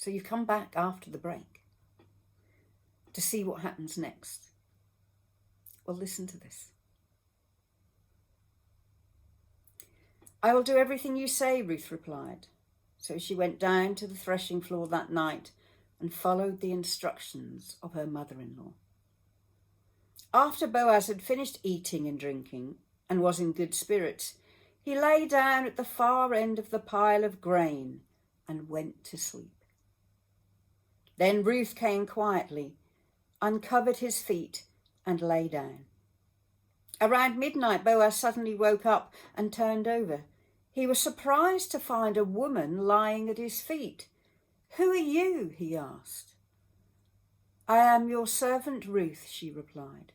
So you've come back after the break to see what happens next. Well, listen to this. "I will do everything you say," Ruth replied. So she went down to the threshing floor that night and followed the instructions of her mother-in-law. After Boaz had finished eating and drinking and was in good spirits, he lay down at the far end of the pile of grain and went to sleep. Then Ruth came quietly, uncovered his feet, and lay down. Around midnight, Boaz suddenly woke up and turned over. He was surprised to find a woman lying at his feet. "Who are you?" he asked. "I am your servant Ruth," she replied.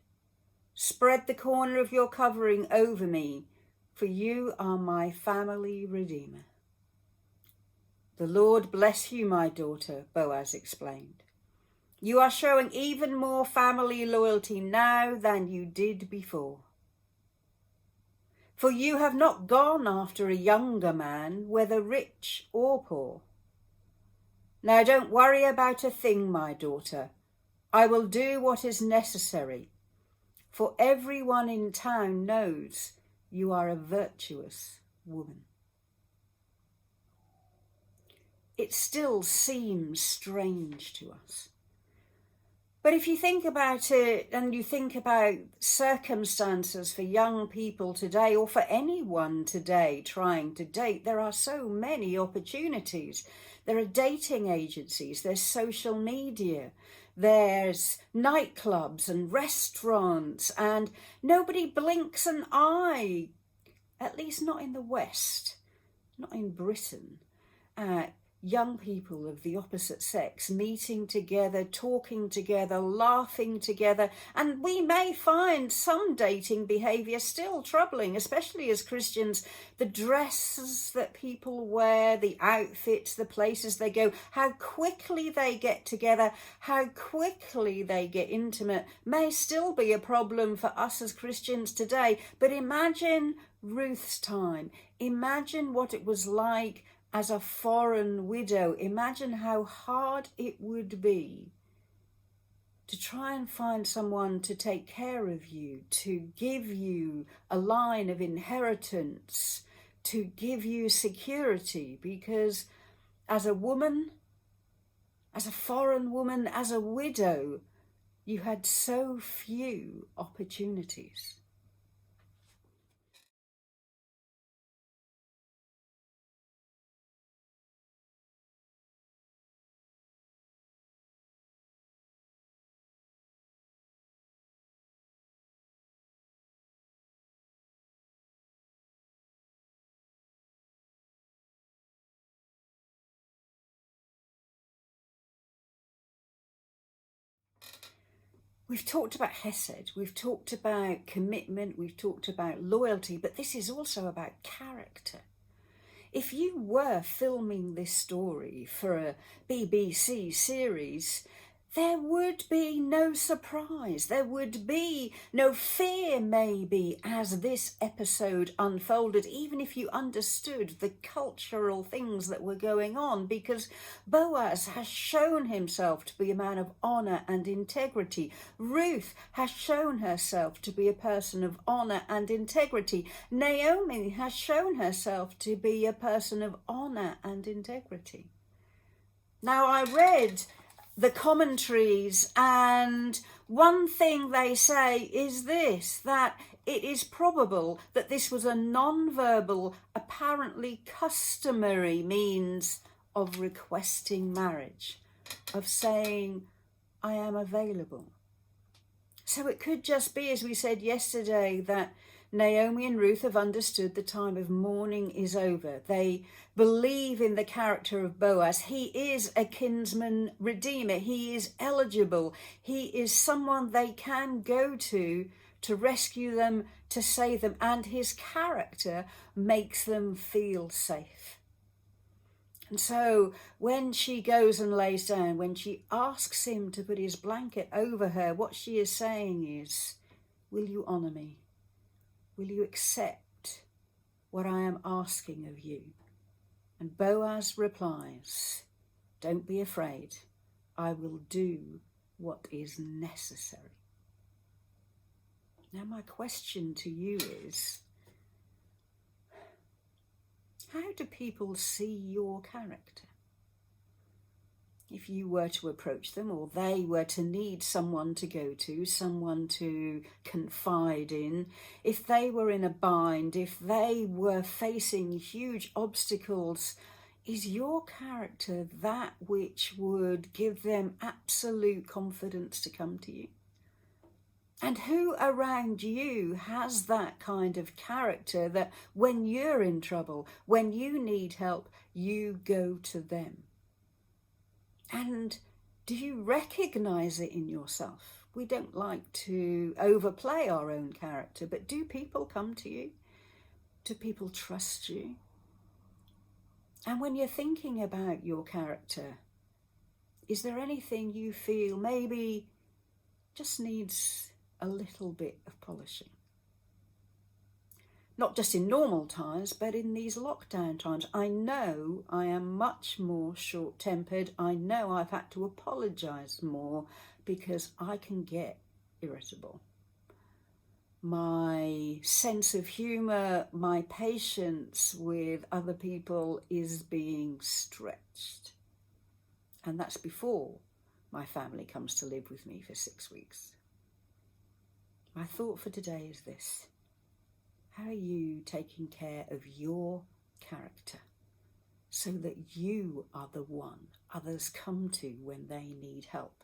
"Spread the corner of your covering over me, for you are my family redeemer." "The Lord bless you, my daughter," Boaz explained. "You are showing even more family loyalty now than you did before. For you have not gone after a younger man, whether rich or poor. Now don't worry about a thing, my daughter. I will do what is necessary, for everyone in town knows you are a virtuous woman." It still seems strange to us. But if you think about it and you think about circumstances for young people today, or for anyone today trying to date, there are so many opportunities. There are dating agencies, there's social media, there's nightclubs and restaurants, and nobody blinks an eye, at least not in the West, not in Britain, young people of the opposite sex meeting together, talking together, laughing together. And we may find some dating behaviour still troubling, especially as Christians. The dresses that people wear, the outfits, the places they go, how quickly they get together, how quickly they get intimate may still be a problem for us as Christians today. But imagine Ruth's time. Imagine what it was like as a foreign widow. Imagine how hard it would be to try and find someone to take care of you, to give you a line of inheritance, to give you security, because as a woman, as a foreign woman, as a widow, you had so few opportunities. We've talked about Hesed, we've talked about commitment, we've talked about loyalty, but this is also about character. If you were filming this story for a BBC series, there would be no surprise, there would be no fear maybe as this episode unfolded, even if you understood the cultural things that were going on, because Boaz has shown himself to be a man of honour and integrity. Ruth has shown herself to be a person of honour and integrity. Naomi has shown herself to be a person of honour and integrity. Now, I read the commentaries, and one thing they say is this, that it is probable that this was a non-verbal, apparently customary means of requesting marriage, of saying, "I am available." So it could just be, as we said yesterday, that Naomi and Ruth have understood the time of mourning is over. They believe in the character of Boaz. He is a kinsman redeemer. He is eligible. He is someone they can go to rescue them, to save them, and his character makes them feel safe. And so when she goes and lays down, when she asks him to put his blanket over her, what she is saying is, "Will you honour me? Will you accept what I am asking of you?" And Boaz replies, Don't be afraid. I will do what is necessary. Now, my question to you is, how do people see your character? If you were to approach them, or they were to need someone to go to, someone to confide in, if they were in a bind, if they were facing huge obstacles, is your character that which would give them absolute confidence to come to you? And who around you has that kind of character that when you're in trouble, when you need help, you go to them? And do you recognize it in yourself? We don't like to overplay our own character, but do people come to you? Do people trust you? And when you're thinking about your character, is there anything you feel maybe just needs a little bit of polishing? Not just in normal times, but in these lockdown times. I know I am much more short-tempered. I know I've had to apologise more because I can get irritable. My sense of humour, my patience with other people is being stretched. And that's before my family comes to live with me for 6 weeks. My thought for today is this. How are you taking care of your character so that you are the one others come to when they need help?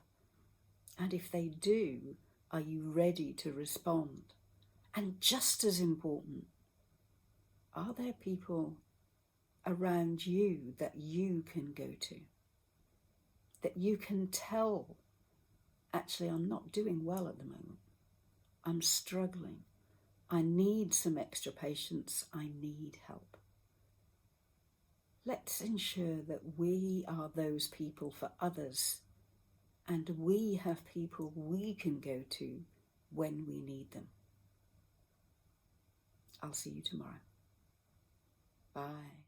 And if they do, are you ready to respond? And just as important, are there people around you that you can go to? That you can tell, actually, I'm not doing well at the moment. I'm struggling. I need some extra patience. I need help. Let's ensure that we are those people for others, and we have people we can go to when we need them. I'll see you tomorrow. Bye.